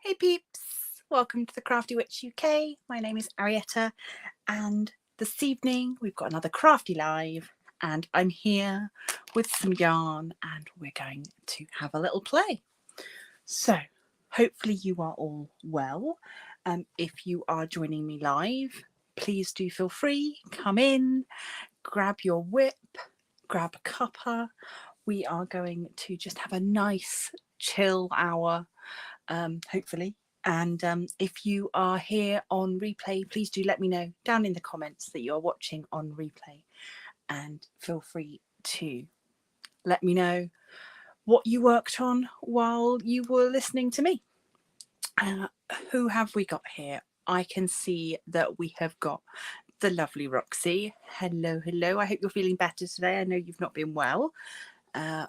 Hey peeps, welcome to the Crafty Witch UK. My name is Arietta and this evening we've got another Crafty Live and I'm here with some yarn and we're going to have a little play. So hopefully you are all well. If you are joining me live, please do feel free, come in, grab your whip, grab a cuppa. We are going to just have a nice chill hour. Hopefully, and if you are here on replay, please do let me know down in the comments that you're watching on replay, and feel free to let me know what you worked on while you were listening to me. Who have we got here? I can see that we have got the lovely Roxy. Hello. I hope you're feeling better today. I know you've not been well.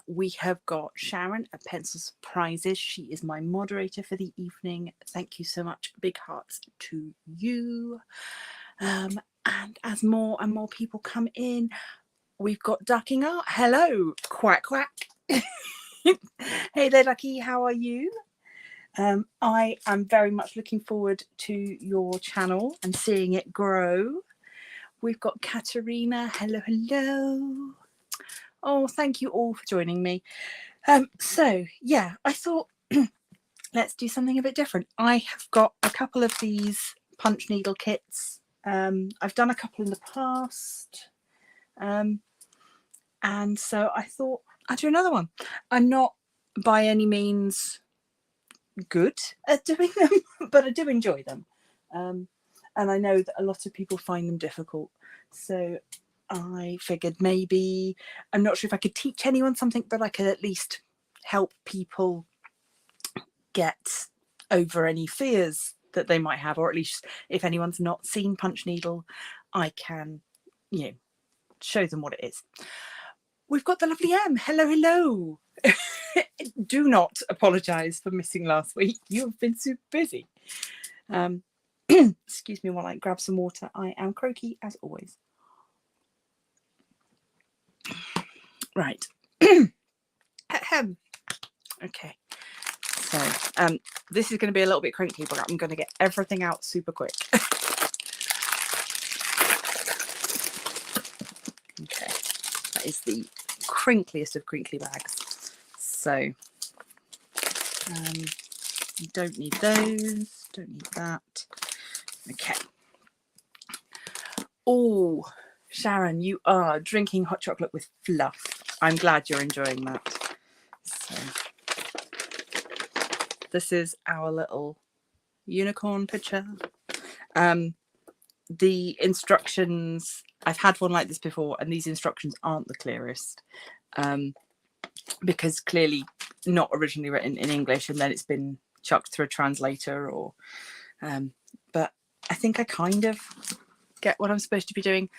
We have got Sharon at Pencil Surprises. She is my moderator for the evening. Thank you so much. Big hearts to you. And as more and more people come in, we've got Ducking Art. Hello, quack. Hey there, Ducky. How are you? I am very much looking forward to your channel and seeing it grow. We've got Katerina. Hello. Oh, thank you all for joining me. So yeah, I thought let's do something a bit different. I have got a couple of these punch needle kits. I've done a couple in the past. And so I thought I'd do another one. I'm not by any means good at doing them, but I do enjoy them. And I know that a lot of people find them difficult. So I figured maybe, I'm not sure if I could teach anyone something, but I could at least help people get over any fears that they might have, or at least if anyone's not seen punch needle, I can, show them what it is. We've got the lovely Em. Hello. Do not apologise for missing last week. You have been super busy. Excuse me while I grab some water. I am croaky as always. Right. Okay. So this is going to be a little bit crinkly, but I'm going to get everything out super quick. Okay. That is the crinkliest of crinkly bags. So don't need those. Don't need that. Okay. Oh, Sharon, you are drinking hot chocolate with fluff. I'm glad you're enjoying that. So this is our little unicorn picture. The instructions, I've had one like this before, and these instructions aren't the clearest because clearly not originally written in English, and then it's been chucked through a translator, or but I think I kind of get what I'm supposed to be doing.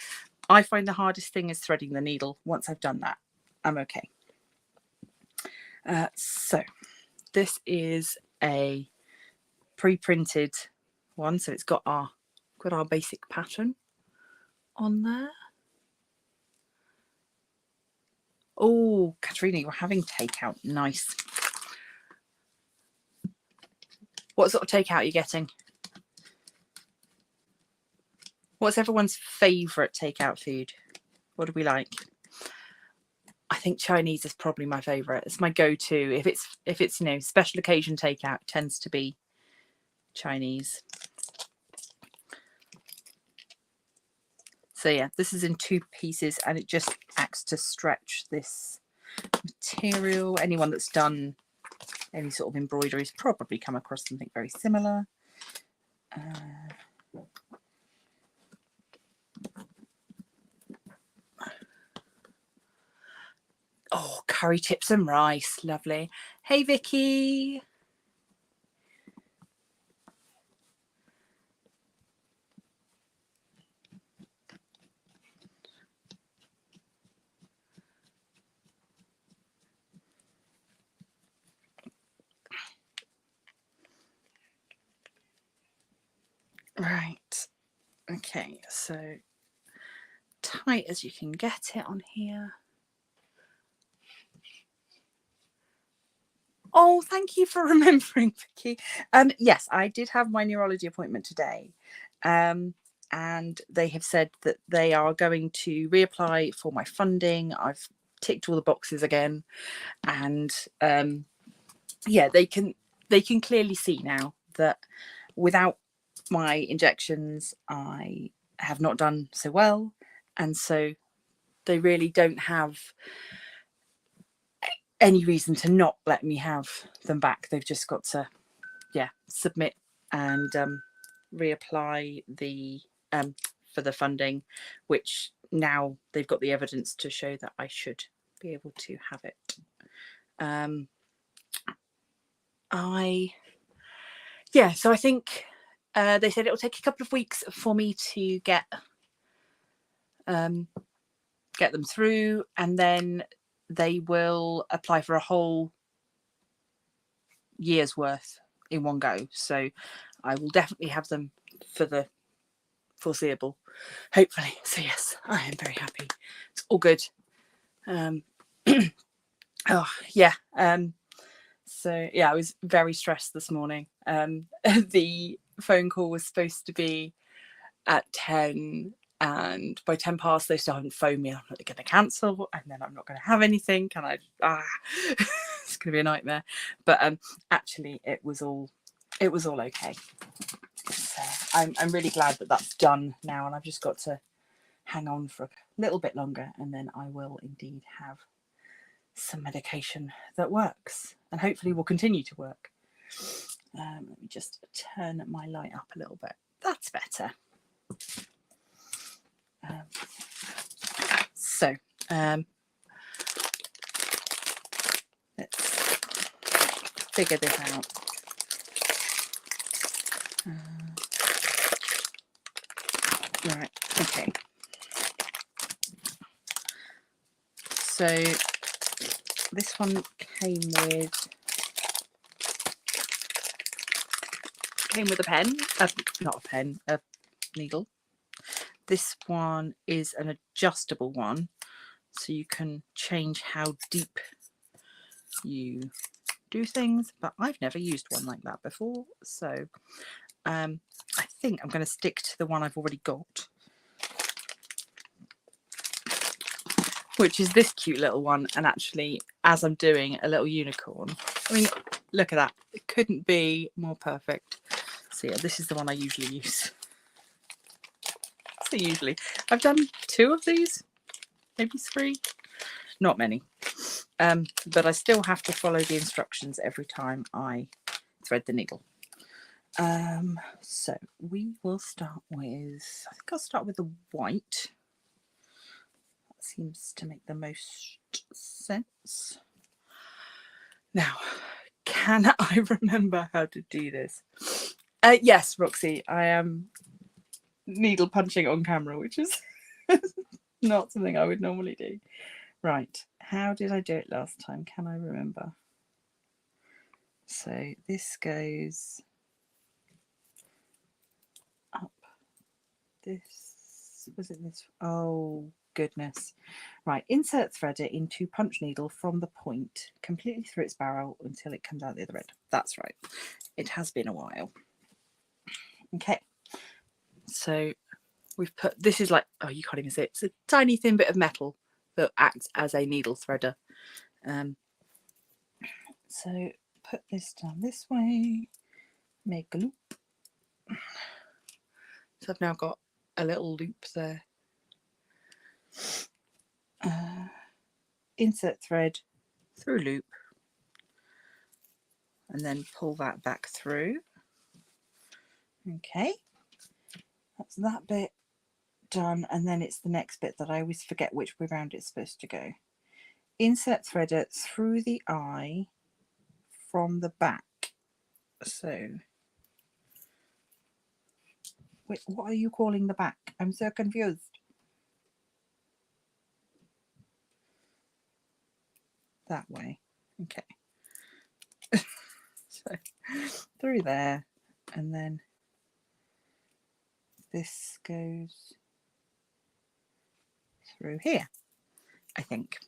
I find the hardest thing is threading the needle. Once I've done that, I'm okay. So this is a pre-printed one, so it's got our basic pattern on there. Oh, Katrina, you're having takeout. Nice. What sort of takeout are you getting? What's everyone's favourite takeout food? What do we like? I think Chinese is probably my favourite. It's my go-to. If it's special occasion takeout, tends to be Chinese. So yeah, this is in 2 pieces, and it just acts to stretch this material. Anyone that's done any sort of embroidery has probably come across something very similar. Oh, curry chips and rice, lovely. Hey, Vicky. Right. Okay, so tight as you can get it on here. Oh, thank you for remembering, Vicky. Yes, I did have my neurology appointment today. And they have said that they are going to reapply for my funding. I've ticked all the boxes again, and yeah, they can clearly see now that without my injections I have not done so well, and so they really don't have any reason to not let me have them back. They've just got to submit and reapply the for the funding, which now they've got the evidence to show that I should be able to have it. So I think they said it will take a couple of weeks for me to get them through, and then they will apply for a whole year's worth in one go. So I will definitely have them for the foreseeable, hopefully. So yes, I am very happy. It's all good. So yeah, I was very stressed this morning. The phone call was supposed to be at 10, and by 10 past they still haven't phoned me. I'm not going to cancel, and then I'm not going to have anything. Can I? It's going to be a nightmare. But actually, it was all okay. So I'm really glad that that's done now, and I've just got to hang on for a little bit longer, and then I will indeed have some medication that works, and hopefully will continue to work. Let me just turn my light up a little bit. That's better. Let's figure this out. Right, okay. So this one came with a pen, not a pen, a needle. This one is an adjustable one, so you can change how deep you do things, but I've never used one like that before, so I think I'm going to stick to the one I've already got, which is this cute little one. And actually, as I'm doing a little unicorn, I mean, look at that, it couldn't be more perfect. So yeah, this is the one I usually use. So usually I've done 2 of these, maybe 3, not many, but I still have to follow the instructions every time I thread the needle. So we will start with, I think I'll start with the white. That seems to make the most sense. Now, can I remember how to do this? Yes, Roxy, I am needle punching on camera, which is not something I would normally do. Right, how did I do it last time? Can I remember? So this goes up. This, was it this? Oh goodness. Right, insert threader into punch needle from the point completely through its barrel until it comes out the other end. That's right. It has been a while. Okay. So we've put, this is like, oh, you can't even see it. It's a tiny thin bit of metal that acts as a needle threader. So put this down this way, make a loop. So I've now got a little loop there. Insert thread through loop, and then pull that back through. Okay, that's that bit done, and then it's the next bit that I always forget which way round it's supposed to go. Insert threader through the eye from the back. So wait, what are you calling the back? I'm so confused. That way. Okay. So through there, and then this goes through here, I think.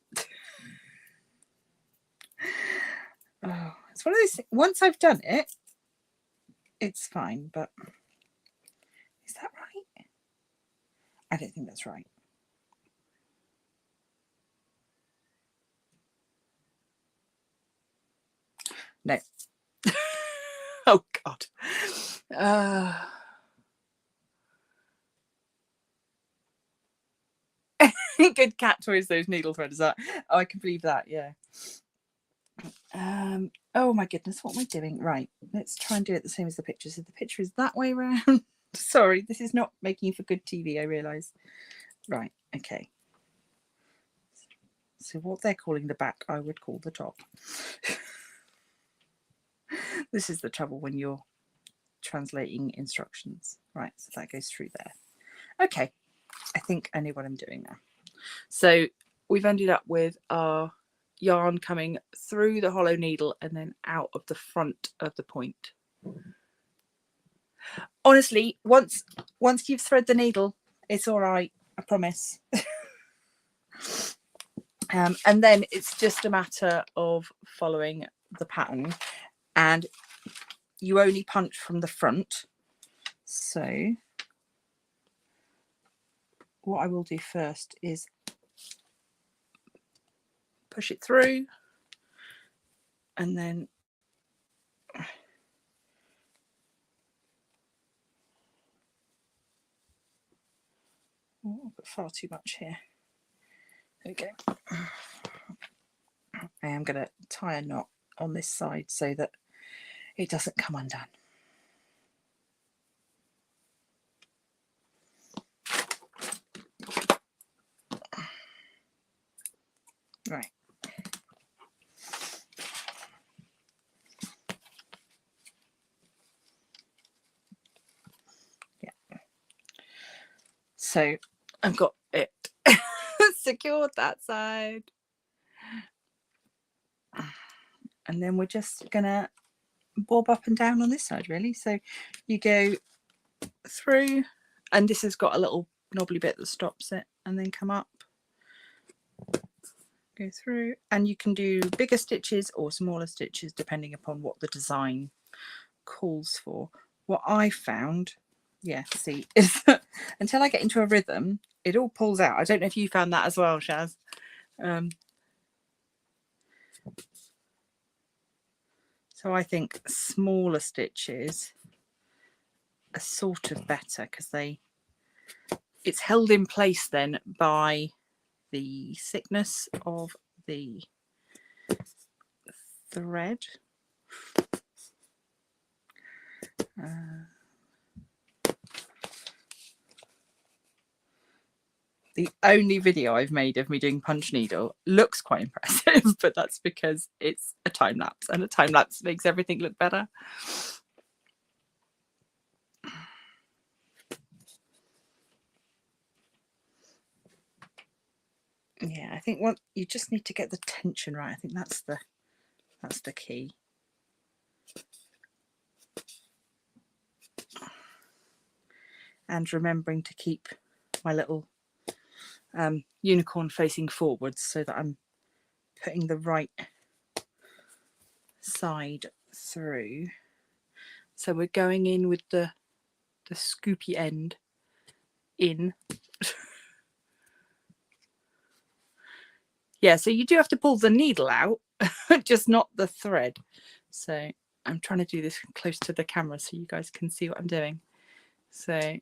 Oh, It's one of those things, once I've done it, it's fine, but is that right? I don't think that's right. No. Oh God. Good cat toys, those needle threaders are. Oh, I can believe that, yeah. Oh my goodness, what am I doing? Right, let's try and do it the same as the picture. So the picture is that way around. Sorry, this is not making for good TV, I realise. Right, okay. So what they're calling the back, I would call the top. This is the trouble when you're translating instructions. Right, so that goes through there. Okay, I think I know what I'm doing now. So we've ended up with our yarn coming through the hollow needle and then out of the front of the point. Honestly, once you've thread the needle, it's all right, I promise. And then it's just a matter of following the pattern, and you only punch from the front. So what I will do first is push it through, and then I've got far too much here. There we go. I am going to tie a knot on this side so that it doesn't come undone. Right. Yeah. So I've got it secured that side. And then we're just going to bob up and down on this side, really. So you go through, and this has got a little knobbly bit that stops it, and then come up, go through, and you can do bigger stitches or smaller stitches depending upon what the design calls for. What I found, yeah, see, is that until I get into a rhythm, it all pulls out. I don't know if you found that as well, Shaz. So I think smaller stitches are sort of better because it's held in place then by the thickness of the thread. The only video I've made of me doing punch needle looks quite impressive, but that's because it's a time lapse, and a time lapse makes everything look better. Yeah, I think you just need to get the tension right. I think that's the key. And remembering to keep my little unicorn facing forwards so that I'm putting the right side through. So we're going in with the scoopy end in. Yeah, so you do have to pull the needle out, just not the thread. So I'm trying to do this close to the camera so you guys can see what I'm doing. So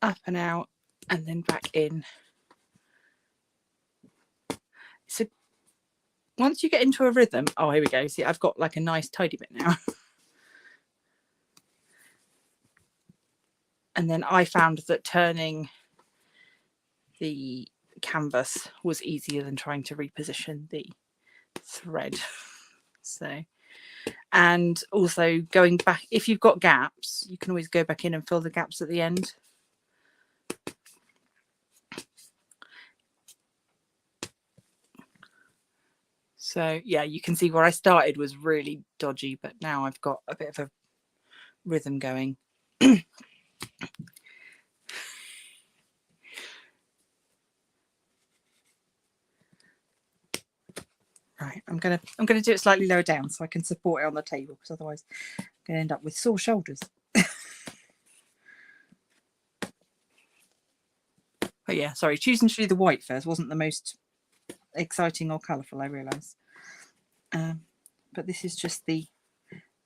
up and out, and then back in. So once you get into a rhythm, oh, here we go. See, I've got like a nice tidy bit now. And then I found that turning the canvas was easier than trying to reposition the thread. So, and also going back, if you've got gaps, you can always go back in and fill the gaps at the end. So yeah, you can see where I started was really dodgy, but now I've got a bit of a rhythm going. Right, I'm gonna do it slightly lower down so I can support it on the table, because otherwise I'm gonna end up with sore shoulders. But yeah, sorry, choosing to do the white first wasn't the most exciting or colourful, I realise. But this is just the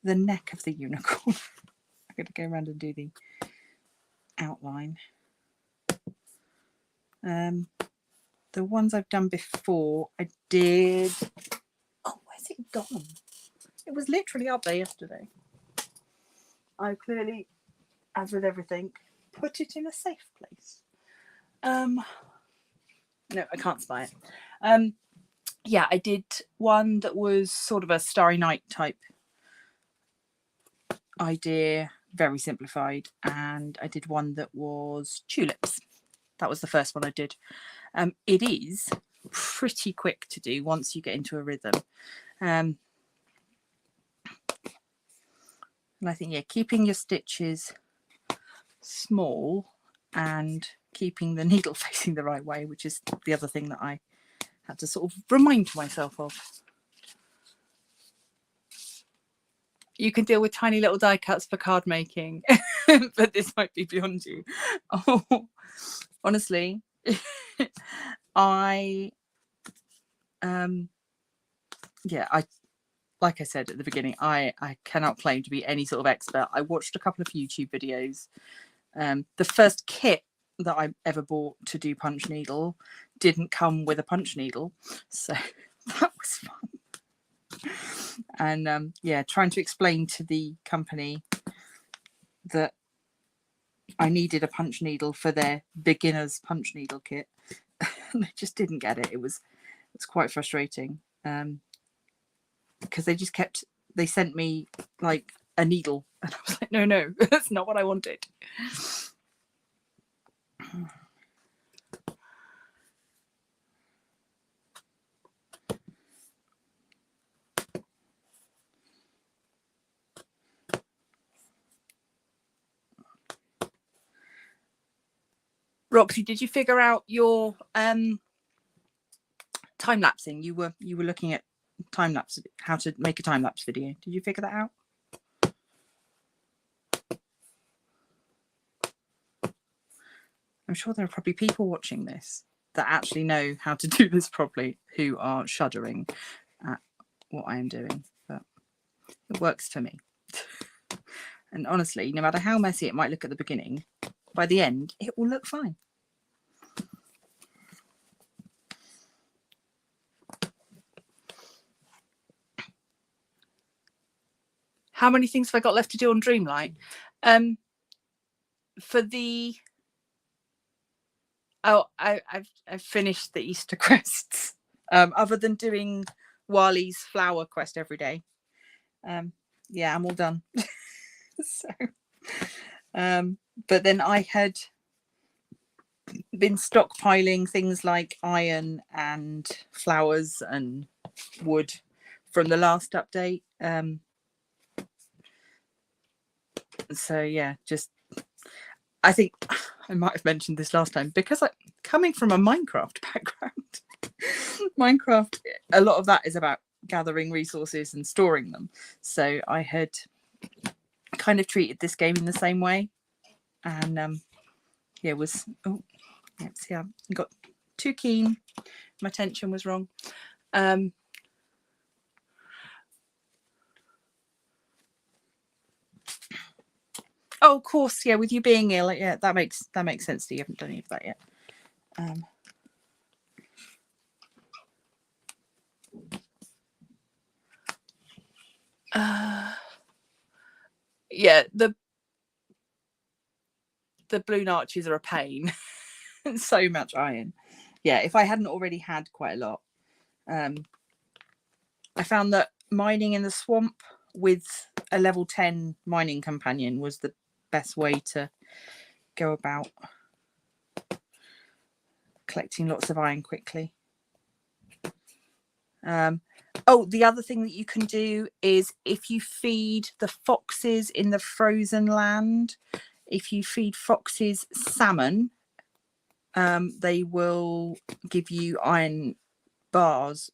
neck of the unicorn. I'm going to go around and do the outline. The ones I've done before, I did... Oh, where's it gone? It was literally up there yesterday. I clearly, as with everything, put it in a safe place. No, I can't spy it. Yeah, I did one that was sort of a Starry Night type idea, very simplified, and I did one that was tulips. That was the first one I did. It is pretty quick to do once you get into a rhythm. And I think, yeah, keeping your stitches small and keeping the needle facing the right way, which is the other thing that I had to sort of remind myself of. You can deal with tiny little die cuts for card making, but this might be beyond you. Oh, honestly, like I said at the beginning, I cannot claim to be any sort of expert. I watched a couple of YouTube videos. The first kit that I ever bought to do punch needle didn't come with a punch needle, so that was fun. And yeah, trying to explain to the company that I needed a punch needle for their beginner's punch needle kit. They just didn't get it. It was quite frustrating, because they sent me like a needle, and I was like, no, that's not what I wanted. Roxy, did you figure out your time lapsing? You were looking at time lapse, how to make a time lapse video. Did you figure that out? I'm sure there are probably people watching this that actually know how to do this properly, who are shuddering at what I am doing, but it works for me. And honestly, no matter how messy it might look at the beginning, by the end it will look fine. How many things have I got left to do on Dreamlight? For the I've finished the Easter quests. Other than doing Wally's flower quest every day. Yeah, I'm all done. So, but then I had been stockpiling things like iron and flowers and wood from the last update. So yeah, just I think I might have mentioned this last time, because coming from a Minecraft background, Minecraft, a lot of that is about gathering resources and storing them. So I had kind of treated this game in the same way, and yeah, see, I got too keen. My tension was wrong. Oh, of course, yeah. With you being ill, yeah, that makes sense that you haven't done any of that yet. Yeah, the balloon arches are a pain. So much iron. Yeah, if I hadn't already had quite a lot, I found that mining in the swamp with a level 10 mining companion was the best way to go about collecting lots of iron quickly. Oh, the other thing that you can do is, if you feed the foxes in the frozen land, if you feed foxes salmon, they will give you iron bars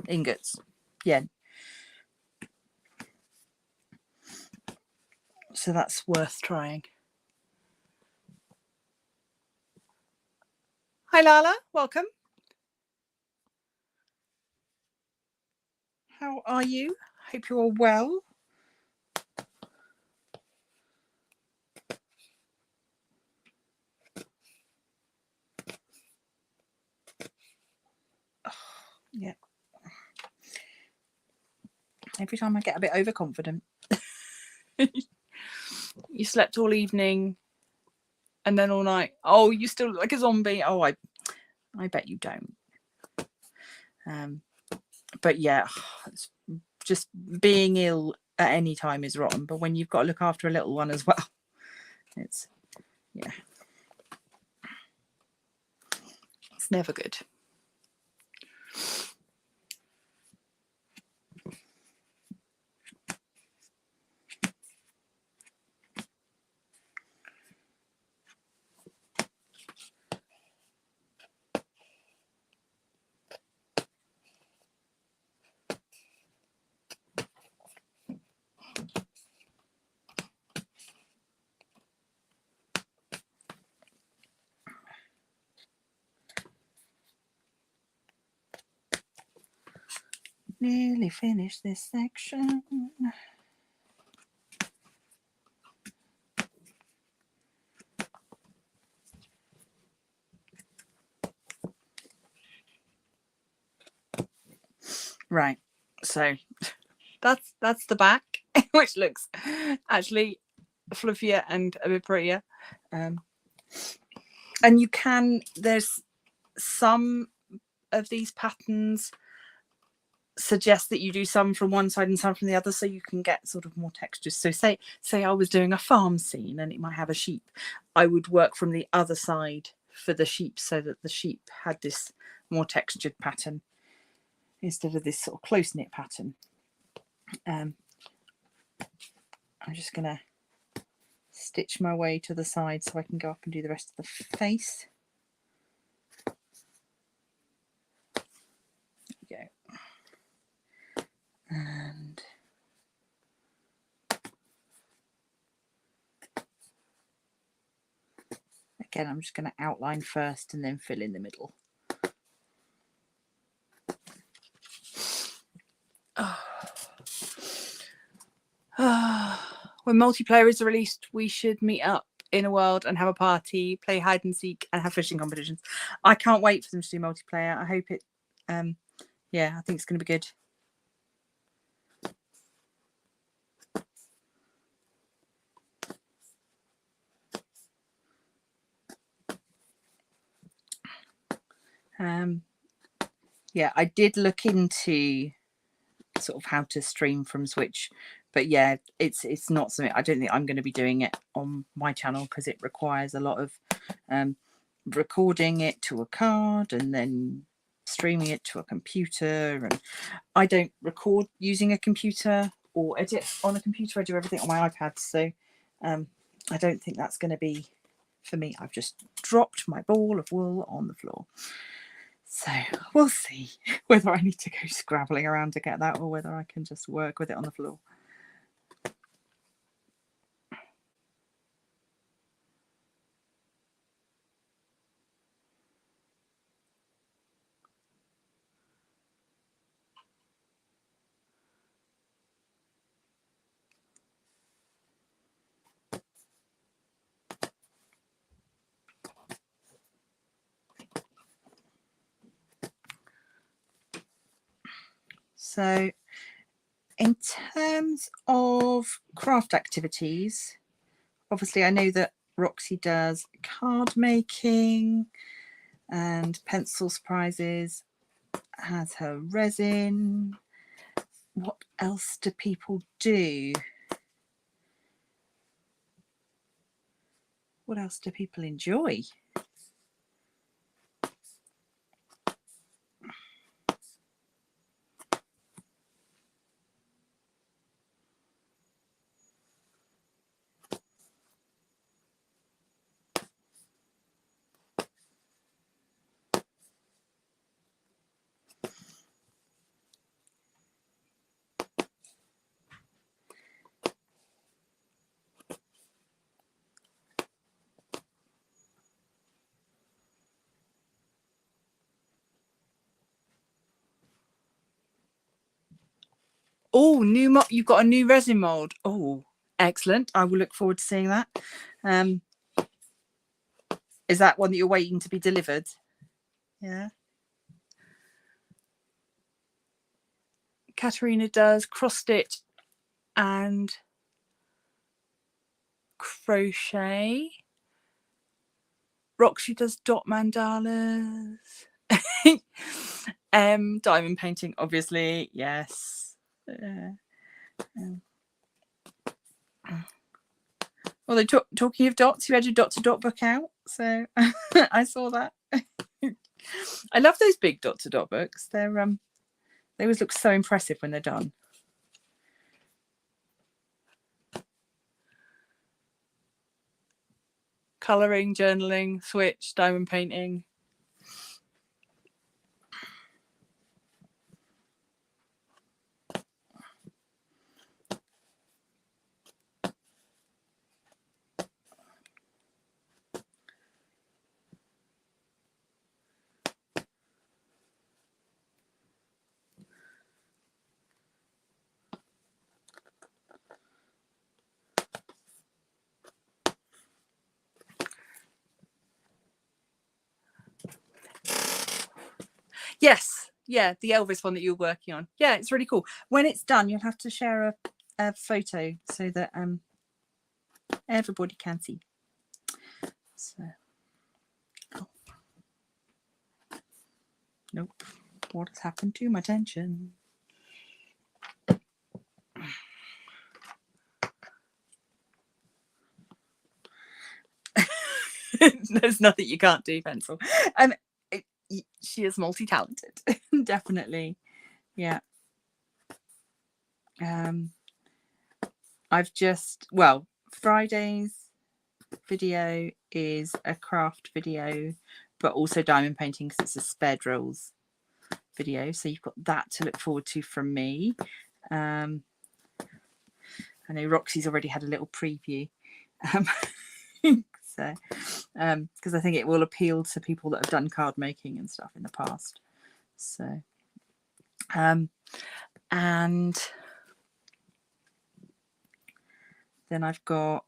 ingots. Yeah. So that's worth trying. Hi Lala, welcome. How are you? Hope you're well. Oh, yeah. Every time I get a bit overconfident. You slept all evening and then all night. Oh, you still look like a zombie. Oh, I bet you don't. But yeah, it's just being ill at any time is rotten. But when you've got to look after a little one as well, it's, yeah, it's never good. Nearly finished this section. Right, so that's the back, which looks actually fluffier and a bit prettier. And you can, there's some of these patterns suggest that you do some from one side and some from the other, so you can get sort of more textures. So say I was doing a farm scene and it might have a sheep, I would work from the other side for the sheep so that the sheep had this more textured pattern instead of this sort of close-knit pattern. I'm just gonna stitch my way to the side so I can go up and do the rest of the face. There we go. And again, I'm just going to outline first and then fill in the middle. When multiplayer is released, we should meet up in a world and have a party, play hide and seek, and have fishing competitions. I can't wait for them to do multiplayer. I hope it. Yeah, I think it's going to be good. Yeah, I did look into sort of how to stream from Switch, but yeah, it's not something, I don't think I'm going to be doing it on my channel because it requires a lot of recording it to a card and then streaming it to a computer, and I don't record using a computer or edit on a computer. I do everything on my iPad, so I don't think that's going to be for me. I've just dropped my ball of wool on the floor. So we'll see whether I need to go scrabbling around to get that or whether I can just work with it on the floor. So in terms of craft activities, obviously I know that Roxy does card making and pencil surprises, has her resin. What else do people do? What else do people enjoy? Oh, you've got a new resin mold. Oh, excellent. I will look forward to seeing that. Is that one that you're waiting to be delivered? Yeah. Katerina does cross stitch and crochet. Roxy does dot mandalas. Diamond painting, obviously, yes. Although talking of dots, you had your dot to dot book out, so I saw that. I love those big dot to dot books. They always look so impressive when they're done. Colouring, journaling, switch, diamond painting. Yes, yeah, the Elvis one that you're working on. Yeah, it's really cool. When it's done, you'll have to share a photo so that everybody can see. So, oh. Nope. What has happened to my tension? There's nothing you can't do, Pencil. She is multi-talented. Definitely. Yeah. I've just, well, Friday's video is a craft video, but also diamond painting because it's a spare drills video. So you've got that to look forward to from me. I know Roxy's already had a little preview. So, because I think it will appeal to people that have done card making and stuff in the past. So, and then I've got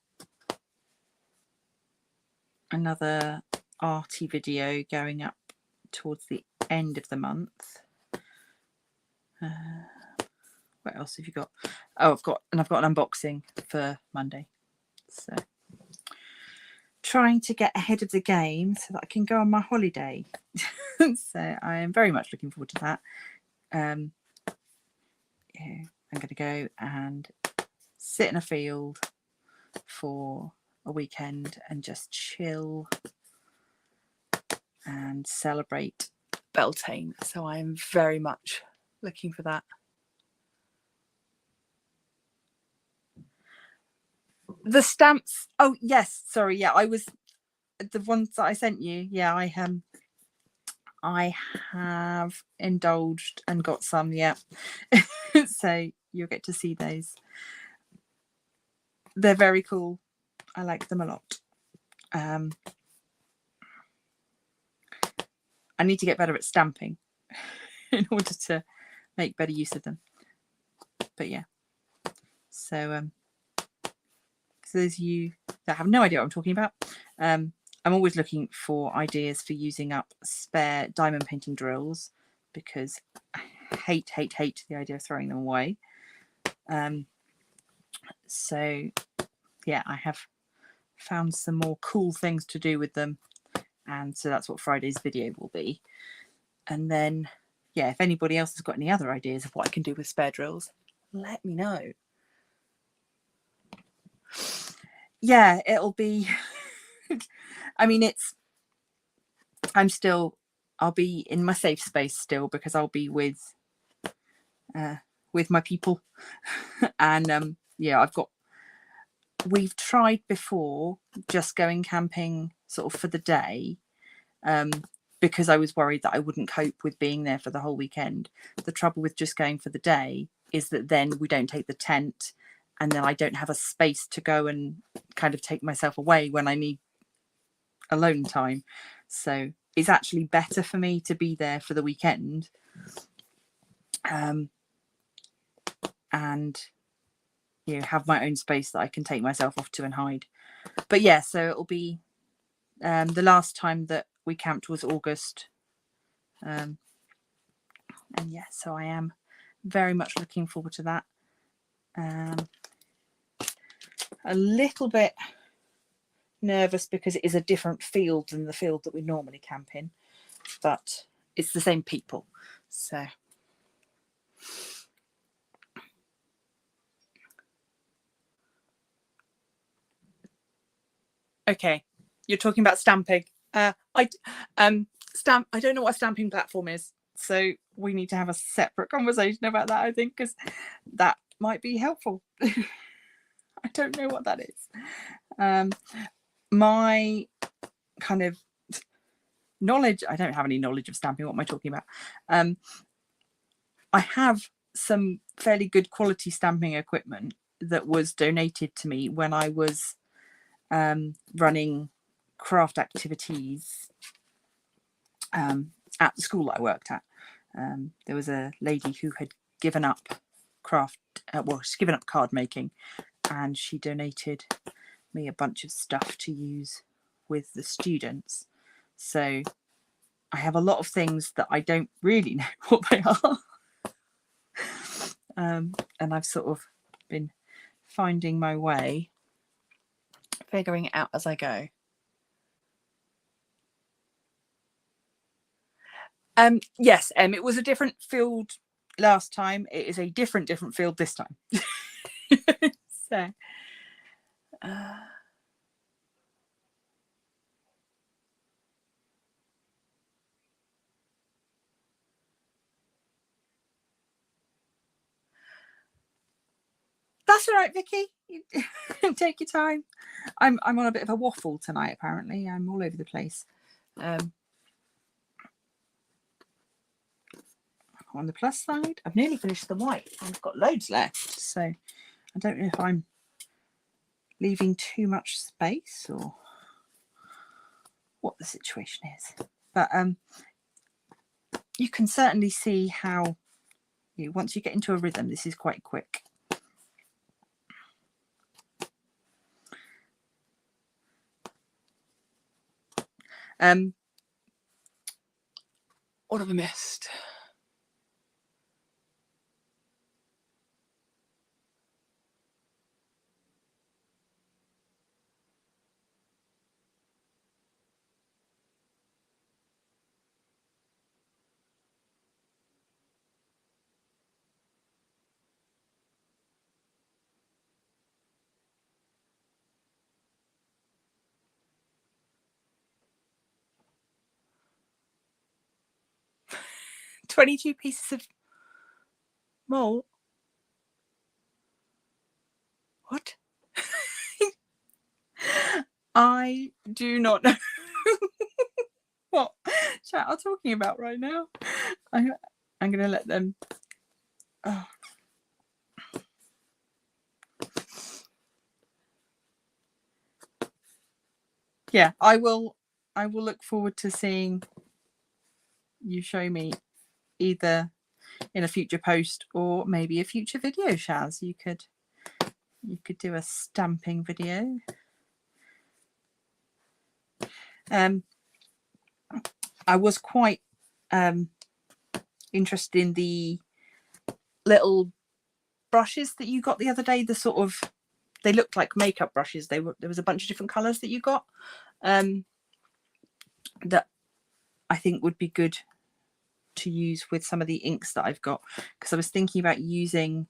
another arty video going up towards the end of the month. What else have you got? Oh, I've got an unboxing for Monday. So trying to get ahead of the game so that I can go on my holiday. So I am very much looking forward to that. Yeah, I'm going to go and sit in a field for a weekend and just chill and celebrate Beltane. So I am very much looking for that. The stamps. Oh yes, sorry. Yeah, I was the ones that I sent you. Yeah, I have indulged and got some. Yeah. So you'll get to see those. They're very cool. I like them a lot. I need to get better at stamping in order to make better use of them. But yeah. So for those of you that have no idea what I'm talking about, I'm always looking for ideas for using up spare diamond painting drills because I hate the idea of throwing them away. So yeah, I have found some more cool things to do with them, and so that's what Friday's video will be. And then yeah, if anybody else has got any other ideas of what I can do with spare drills, let me know. Yeah, it'll be I mean, I'll be in my safe space still because I'll be with my people. And yeah, we've tried before just going camping sort of for the day, because I was worried that I wouldn't cope with being there for the whole weekend. The trouble with just going for the day is that then we don't take the tent, and then I don't have a space to go and kind of take myself away when I need alone time. So it's actually better for me to be there for the weekend. and have my own space that I can take myself off to and hide. But yeah, so it'll be the last time that we camped was August, and yeah, so I am very much looking forward to that. A little bit nervous because it is a different field than the field that we normally camp in, but it's the same people, so okay. You're talking about stamping. I don't know what a stamping platform is, so we need to have a separate conversation about that, I think, because that might be helpful. I don't know what that is. My kind of knowledge, I don't have any knowledge of stamping. What am I talking about? I have some fairly good quality stamping equipment that was donated to me when I was running craft activities at the school I worked at. There was a lady who had given up she's given up card making, and she donated me a bunch of stuff to use with the students. So I have a lot of things that I don't really know what they are. And I've sort of been finding my way, figuring it out as I go. Yes, it was a different field last time. It is a different field this time. So that's all right, Vicky. Take your time. I'm on a bit of a waffle tonight, apparently. I'm all over the place. On the plus side, I've nearly finished the white. I've got loads left, so I don't know if I'm leaving too much space or what the situation is. But you can certainly see how once you get into a rhythm, this is quite quick. What have I missed? $22 pieces of malt. What? I do not know what chat are talking about right now. I'm going to let them. Oh. Yeah, I will look forward to seeing you show me either in a future post or maybe a future video, Shaz. You could do a stamping video. I was quite interested in the little brushes that you got the other day. The sort of, they looked like makeup brushes. There was a bunch of different colours that you got that I think would be good to use with some of the inks that I've got, because I was thinking about using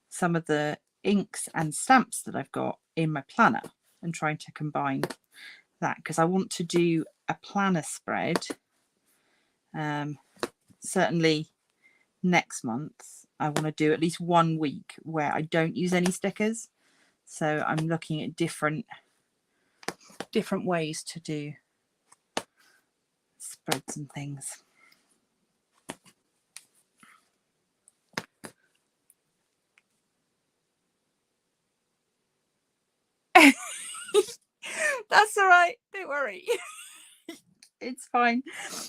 some of the inks and stamps that I've got in my planner and trying to combine that, because I want to do a planner spread certainly next month. I want to do at least 1 week where I don't use any stickers, so I'm looking at different ways to do spreads and things. That's all right, don't worry. It's fine.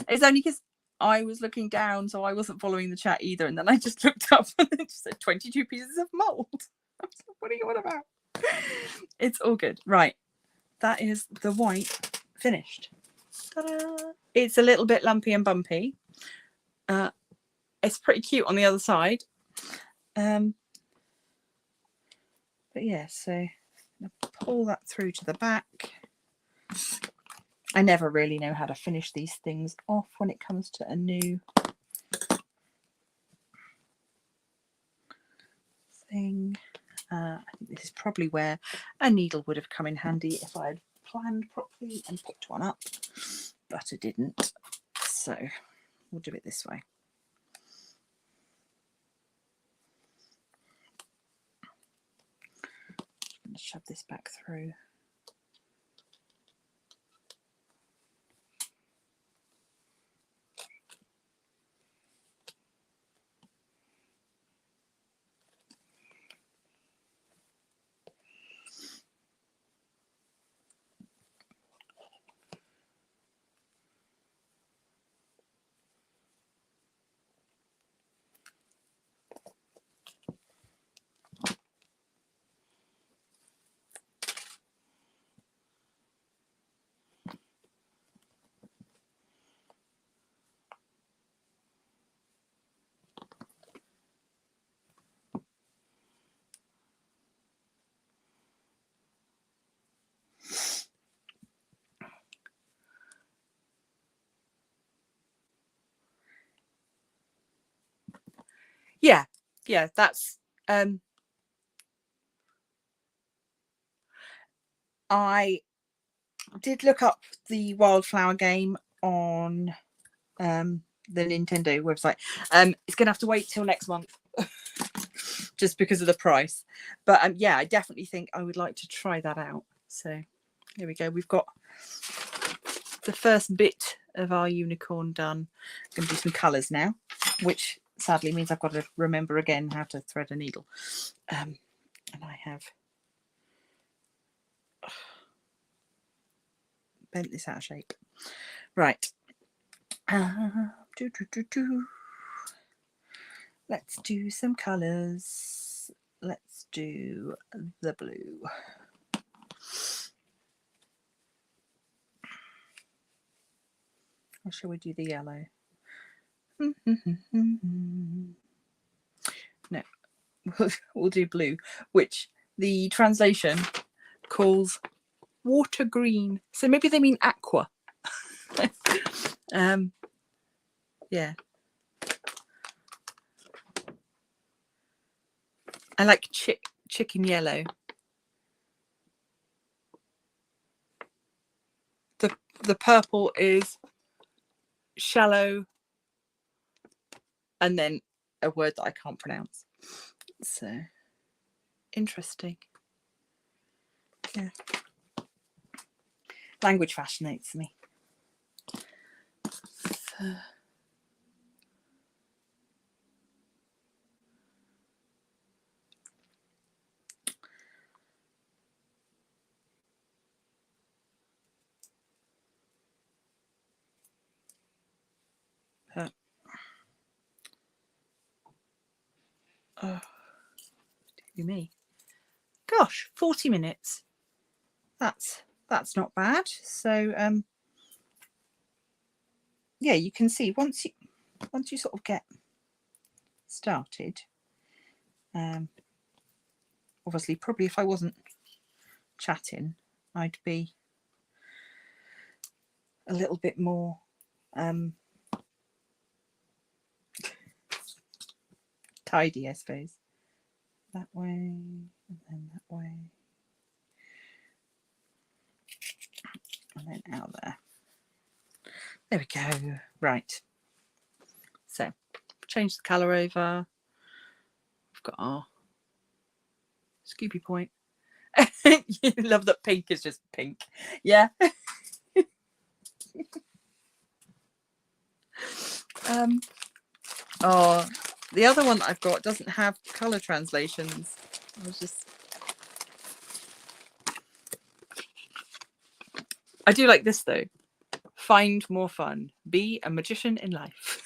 It's only because I was looking down, so I wasn't following the chat either. And then I just looked up and it just said 22 pieces of mold. I was like, what are you on about? It's all good. Right. That is the white finished. Ta-da! It's a little bit lumpy and bumpy. It's pretty cute on the other side. But yeah, so I'm going to pull that through to the back. I never really know how to finish these things off when it comes to a new thing. I think this is probably where a needle would have come in handy if I had planned properly and picked one up, but I didn't. So we'll do it this way. I'm going to shove this back through. Yeah, that's I did look up the wildflower game on the Nintendo website. It's gonna have to wait till next month just because of the price, but yeah, I definitely think I would like to try that out. So here we go. We've got the first bit of our unicorn done. I'm going to do some colours now, which sadly means I've got to remember again how to thread a needle. And I have bent this out of shape. Right. Let's do some colours. Let's do the blue. Or shall we do the yellow? No, we'll do blue, which the translation calls water green. So maybe they mean aqua. Yeah. I like chicken yellow. The purple is shallow, and then a word that I can't pronounce. So interesting. Yeah. Language fascinates me. So. Oh, dear me. Gosh, 40 minutes. That's not bad. So yeah, you can see once you sort of get started, obviously probably if I wasn't chatting, I'd be a little bit more tidy, I suppose. That way and then that way and then out there. There we go. Right, so change the colour over. We've got our Scooby point. You love that pink is just pink. Yeah. Oh, the other one that I've got doesn't have colour translations. I do like this though. Find more fun. Be a magician in life.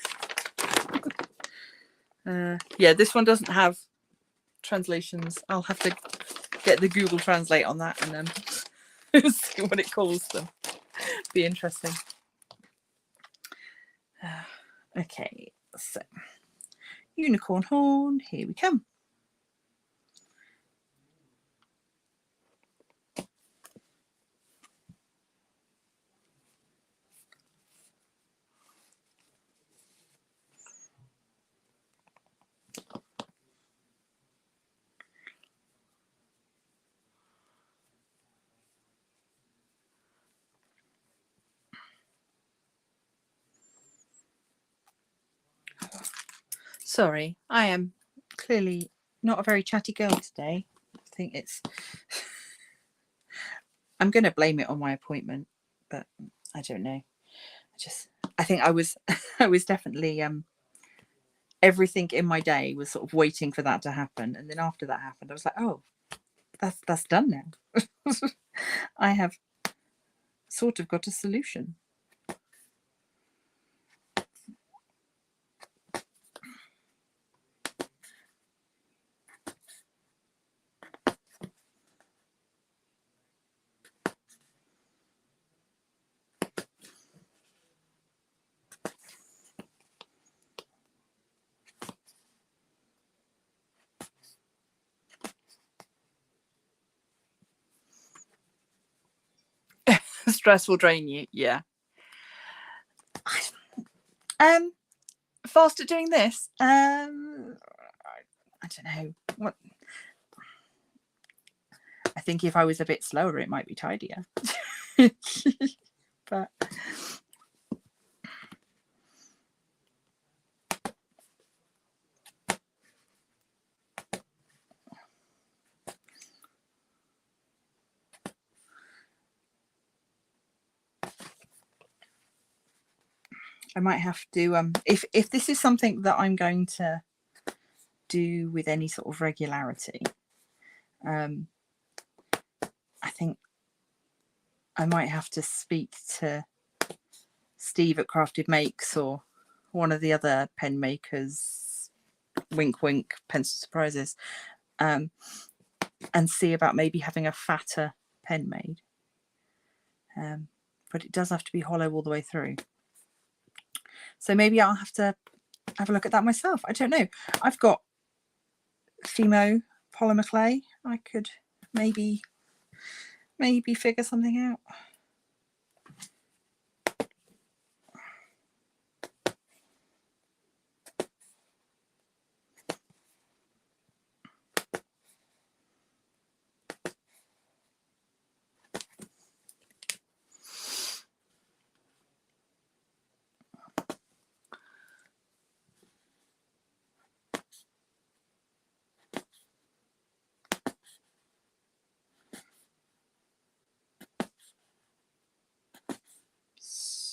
Yeah, this one doesn't have translations. I'll have to get the Google Translate on that and then see what it calls them. Be interesting. Okay, so unicorn horn, here we come. Sorry, I am clearly not a very chatty girl today. I think it's... I'm going to blame it on my appointment, but I don't know. I think I was definitely... everything in my day was sort of waiting for that to happen. And then after that happened, I was like, oh, that's done now. I have sort of got a solution. Stress will drain you, yeah. Fast at doing this. I don't know what. I think if I was a bit slower, it might be tidier. But I might have to if this is something that I'm going to do with any sort of regularity, I think I might have to speak to Steve at Crafted Makes or one of the other pen makers, wink wink, pencil surprises, and see about maybe having a fatter pen made. But it does have to be hollow all the way through. So maybe I'll have to have a look at that myself. I don't know. I've got Fimo polymer clay. I could maybe figure something out.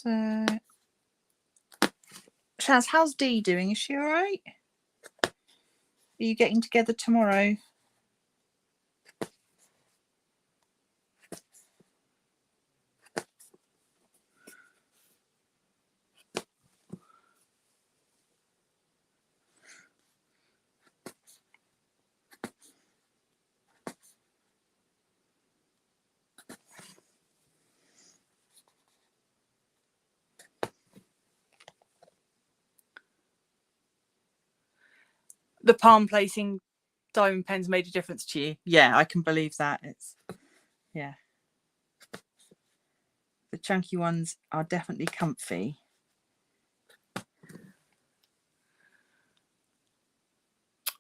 So, Shaz, how's Dee doing? Is she all right? Are you getting together tomorrow? The palm placing diamond pens made a difference to you. Yeah, I can believe that. It's, yeah. The chunky ones are definitely comfy.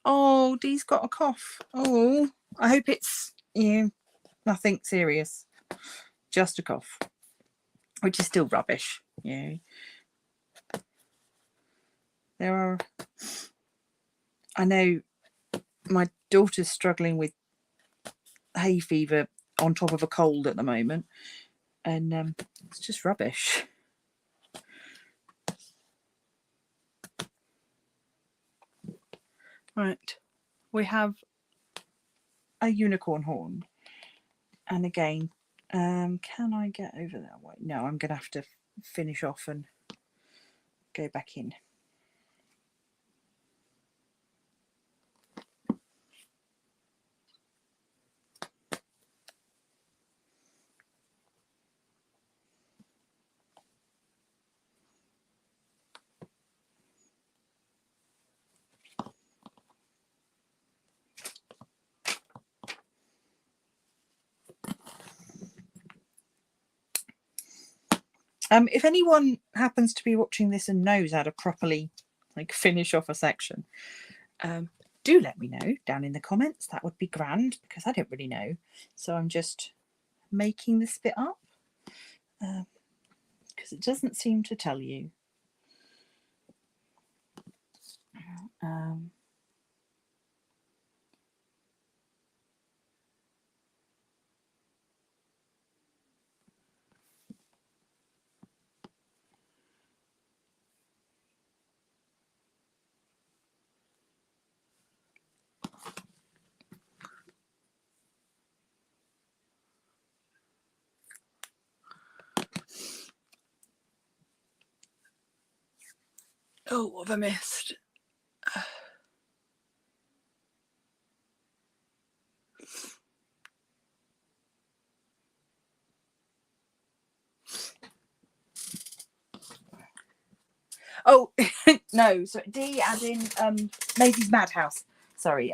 Oh, Dee's got a cough. Oh, I hope it's, you know, nothing serious. Just a cough, which is still rubbish. Yeah. There are, I know my daughter's struggling with hay fever on top of a cold at the moment, and it's just rubbish. Right, we have a unicorn horn, and again, can I get over that way? No, I'm gonna have to finish off and go back in. If anyone happens to be watching this and knows how to properly like finish off a section, do let me know down in the comments. That would be grand, because I don't really know. So I'm just making this bit up because it doesn't seem to tell you. Oh, what have I missed? Oh, no, so D as in Maisie's Madhouse. Sorry.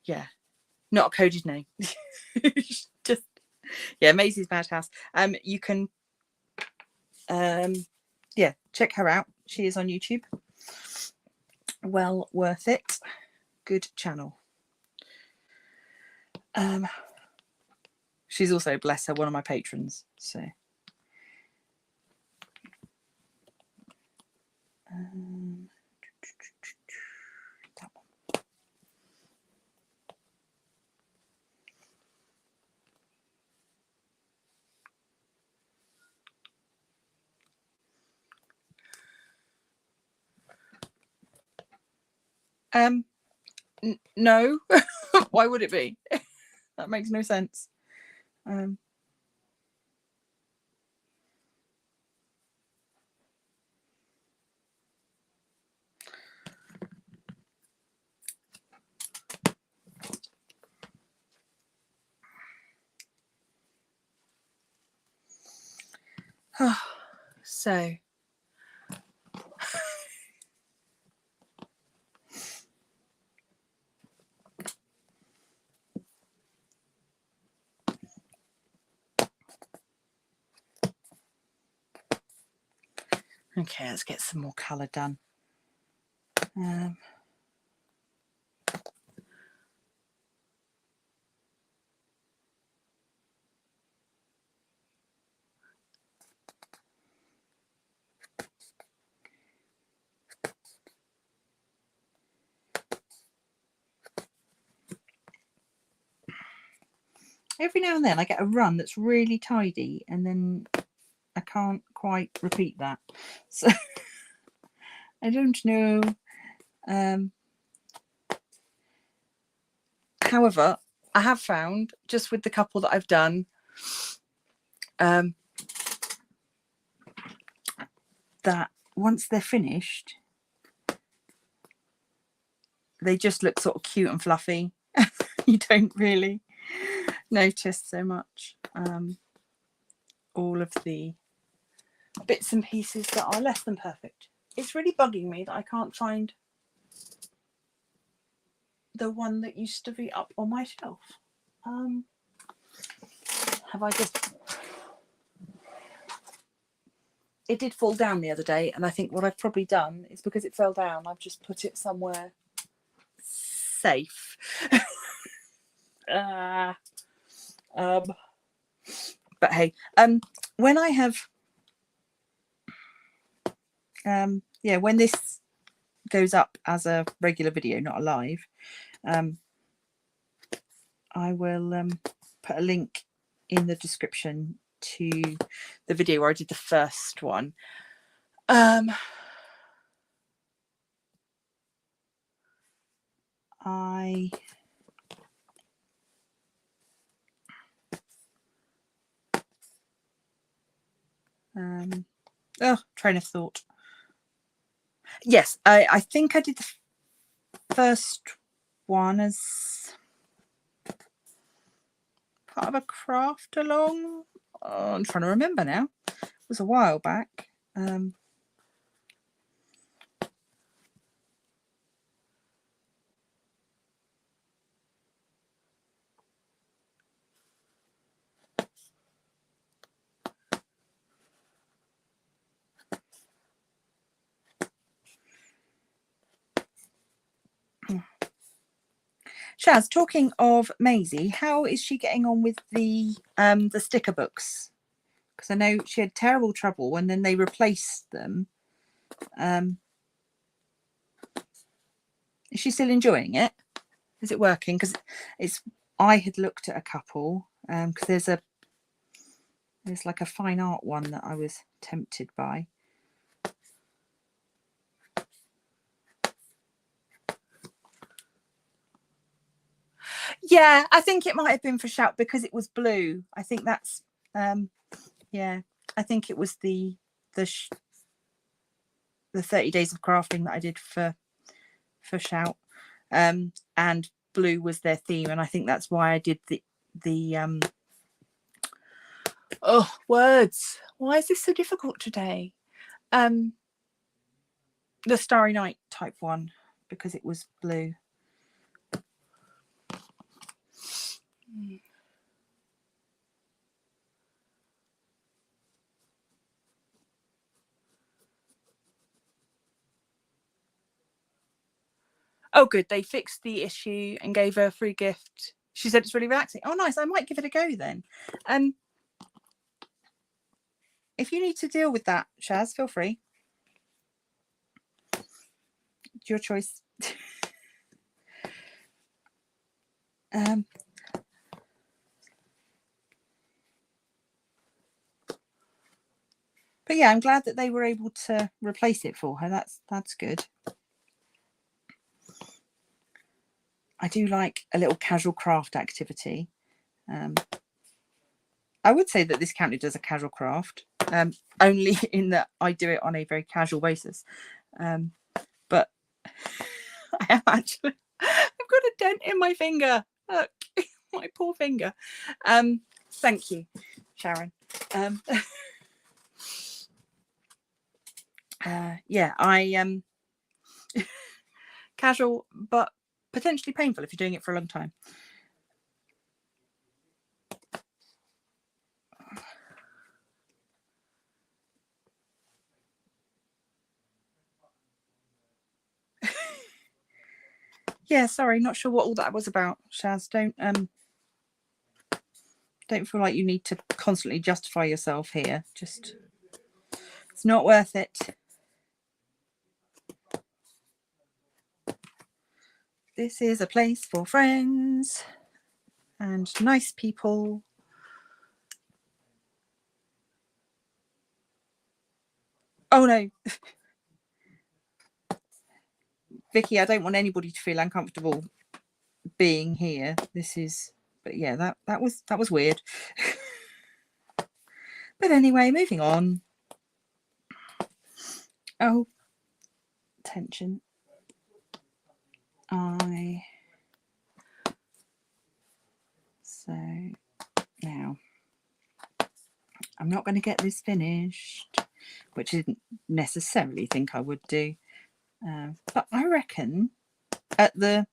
Yeah, not a coded name. Just, yeah, Maisie's Madhouse. You can, yeah, check her out. She is on YouTube. Well worth it. Good channel. She's also, bless her, one of my patrons. So, that one. No. Why would it be? That makes no sense. So okay, let's get some more colour done. Every now and then I get a run that's really tidy, and then I can't quite repeat that. So I don't know. However, I have found, just with the couple that I've done, that once they're finished, they just look sort of cute and fluffy. You don't really notice so much all of the bits and pieces that are less than perfect. It's really bugging me that I can't find the one that used to be up on my shelf. Have I just... It did fall down the other day, and I think what I've probably done is, because it fell down, I've just put it somewhere safe. But hey, when I have yeah, when this goes up as a regular video, not a live, I will put a link in the description to the video where I did the first one. Train of thought. Yes, I think I did the first one as part of a craft along. Oh, I'm trying to remember now. It was a while back. Shaz, talking of Maisie, how is she getting on with the sticker books? Because I know she had terrible trouble and then they replaced them. Is she still enjoying it? Is it working? Because I had looked at a couple because there's like a fine art one that I was tempted by. Yeah, I think it might have been for Shout because it was blue. I think that's yeah. I think it was the 30 days of crafting that I did for Shout, and blue was their theme, and I think that's why I did the oh, words. Why is this so difficult today? The Starry Night type one because it was blue. Oh, good. They fixed the issue and gave her a free gift. She said it's really relaxing. Oh, nice. I might give it a go then. If you need to deal with that, Shaz, feel free. It's your choice. But yeah, I'm glad that they were able to replace it for her. That's good. I do like a little casual craft activity. I would say that this counted as a casual craft, only in that I do it on a very casual basis. But I am actually, I've got a dent in my finger. Look, my poor finger. Thank you, Sharon. Yeah, I casual, but potentially painful if you're doing it for a long time. Yeah, sorry, not sure what all that was about, Shaz. Don't feel like you need to constantly justify yourself here. Just, it's not worth it. This is a place for friends and nice people. Oh no. Vicky, I don't want anybody to feel uncomfortable being here. This is, but yeah, that was weird. But anyway, moving on. Oh, tension. So now I'm not going to get this finished, which I didn't necessarily think I would do, but I reckon at the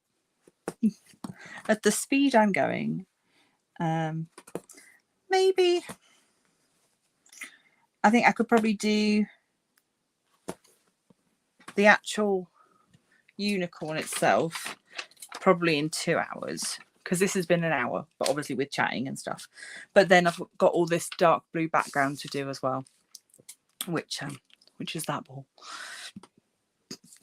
speed I'm going, maybe I think I could probably do the actual unicorn itself probably in 2 hours, because this has been an hour, but obviously with chatting and stuff. But then I've got all this dark blue background to do as well, which is that ball.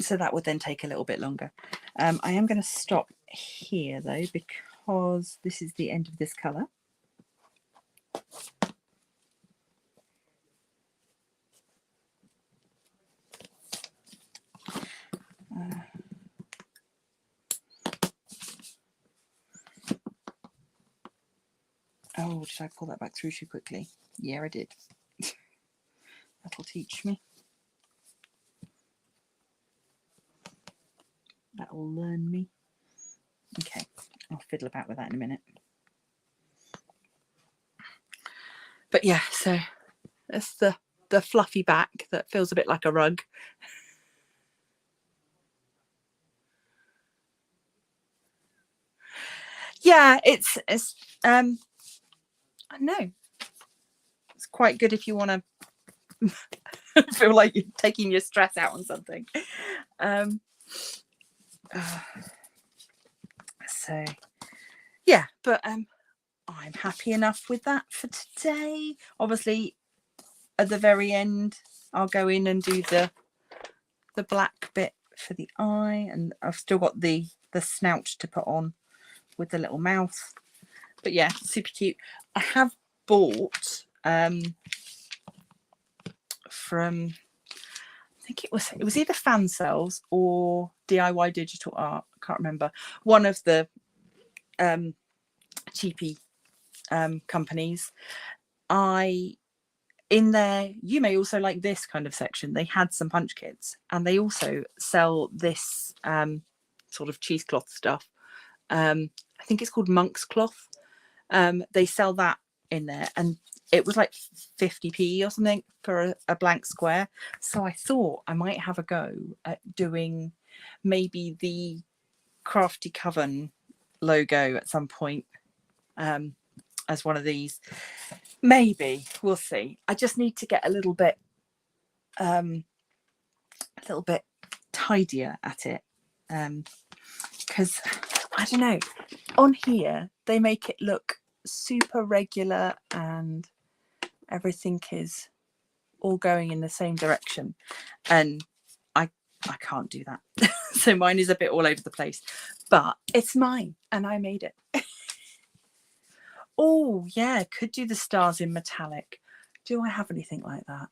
So that would then take a little bit longer. I am going to stop here though, because this is the end of this colour. Oh, did I pull that back through too quickly? Yeah, I did. teach me. That will learn me. Okay, I'll fiddle about with that in a minute. But yeah, so that's the fluffy back that feels a bit like a rug. Yeah, it's I don't know. It's quite good if you want to feel like you're taking your stress out on something. So yeah, but I'm happy enough with that for today. Obviously, at the very end, I'll go in and do the black bit for the eye, and I've still got the snout to put on with the little mouth. But yeah, super cute. I have bought from, I think it was either Fansells or DIY Digital Art, I can't remember, one of the cheapy companies. In there, you may also like this kind of section, they had some punch kits, and they also sell this sort of cheesecloth stuff. I think it's called monk's cloth. They sell that in there, and it was like 50p or something for a blank square. So I thought I might have a go at doing maybe the Crafty Coven logo at some point as one of these. Maybe, we'll see. I just need to get a little bit tidier at it, because I don't know, on here they make it look super regular and everything is all going in the same direction, and I can't do that. So mine is a bit all over the place, but it's mine and I made it. Oh yeah, could do the stars in metallic. Do I have anything like that?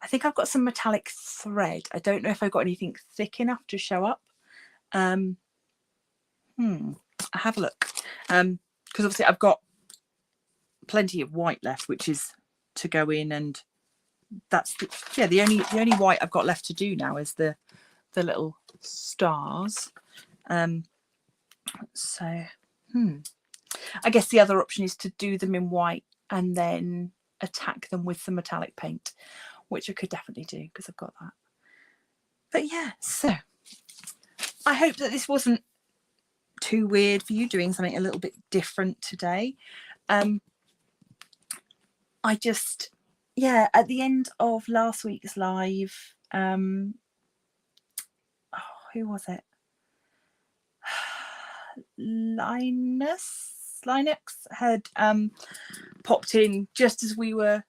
I think I've got some metallic thread. I don't know if I've got anything thick enough to show up. I'll have a look. Because obviously I've got plenty of white left, which is to go in, and that's the only white I've got left to do now is the little stars. So I guess the other option is to do them in white and then attack them with the metallic paint, which I could definitely do because I've got that. But yeah, so I hope that this wasn't too weird for you, doing something a little bit different today. I just, yeah, at the end of last week's live, who was it? Linux had popped in just as we were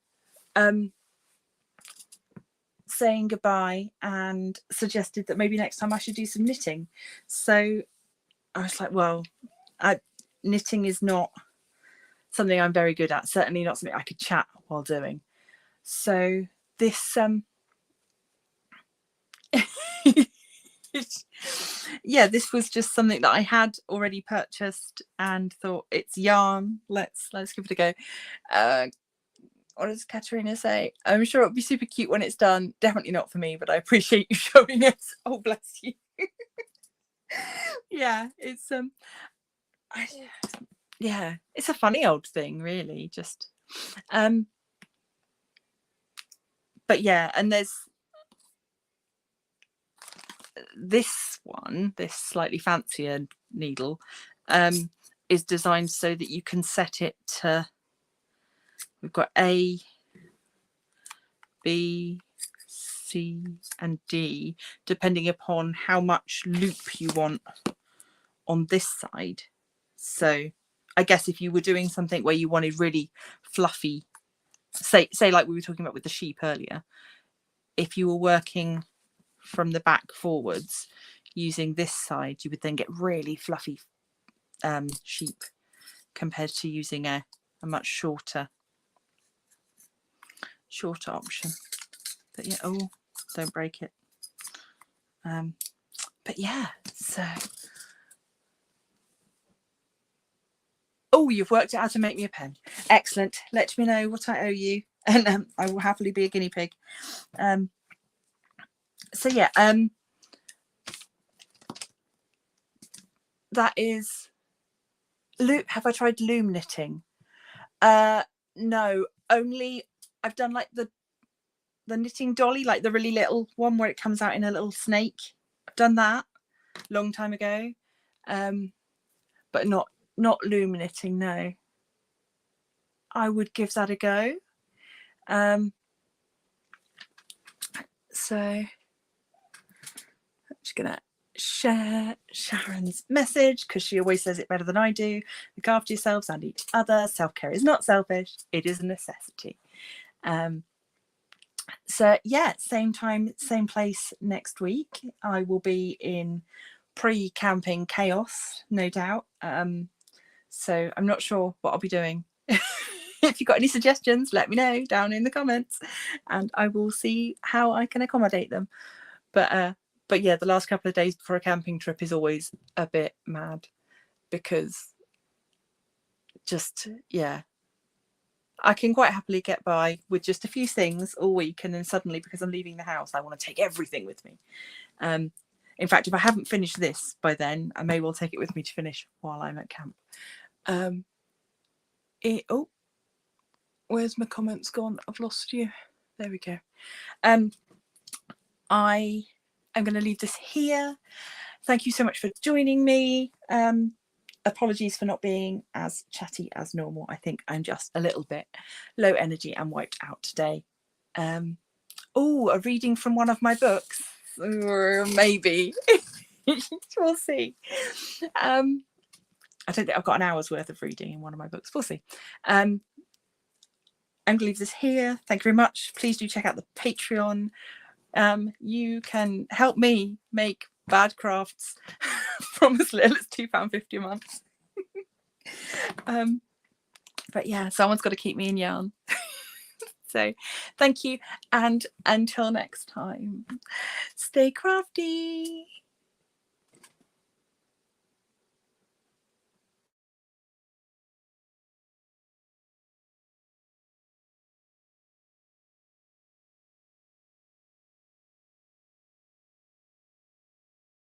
saying goodbye and suggested that maybe next time I should do some knitting. So I was like, well, knitting is not something I'm very good at, certainly not something I could chat while doing. So this yeah, this was just something that I had already purchased and thought, it's yarn, let's give it a go. What does Katerina say? I'm sure it'll be super cute when it's done. Definitely not for me, but I appreciate you showing us. Oh, bless you. Yeah, it's yeah, it's a funny old thing, really. Just but yeah, and there's this one, this slightly fancier needle, is designed so that you can set it to, we've got A, B, C and D, depending upon how much loop you want on this side. So I guess if you were doing something where you wanted really fluffy, say like we were talking about with the sheep earlier, if you were working from the back forwards using this side, you would then get really fluffy sheep compared to using a much shorter option. But yeah, oh, don't break it. But yeah, so oh, you've worked out how to make me a pen. Excellent. Let me know what I owe you and I will happily be a guinea pig. So yeah, that is. Have I tried loom knitting? No, only I've done like the knitting dolly, like the really little one where it comes out in a little snake. I've done that long time ago, but not loom knitting. No, I would give that a go. So I'm just gonna share Sharon's message because she always says it better than I do. Look after yourselves and each other. Self-care is not selfish, it is a necessity. So yeah, same time, same place next week. I will be in pre-camping chaos, no doubt. So I'm not sure what I'll be doing. If you've got any suggestions, let me know down in the comments and I will see how I can accommodate them. But yeah, the last couple of days before a camping trip is always a bit mad because just, yeah, I can quite happily get by with just a few things all week, and then suddenly, because I'm leaving the house, I want to take everything with me. In fact, if I haven't finished this by then, I may well take it with me to finish while I'm at camp. Oh, where's my comments gone? I've lost you. There we go. I am going to leave this here. Thank you so much for joining me. Apologies for not being as chatty as normal. I think I'm just a little bit low energy and wiped out today. Oh, a reading from one of my books, or maybe. We'll see. I don't think I've got an hour's worth of reading in one of my books. We'll see. I'm going to leave this here. Thank you very much. Please do check out the Patreon. You can help me make bad crafts from as little as £2.50 a month. But yeah, someone's got to keep me in yarn. So thank you, and until next time, stay crafty.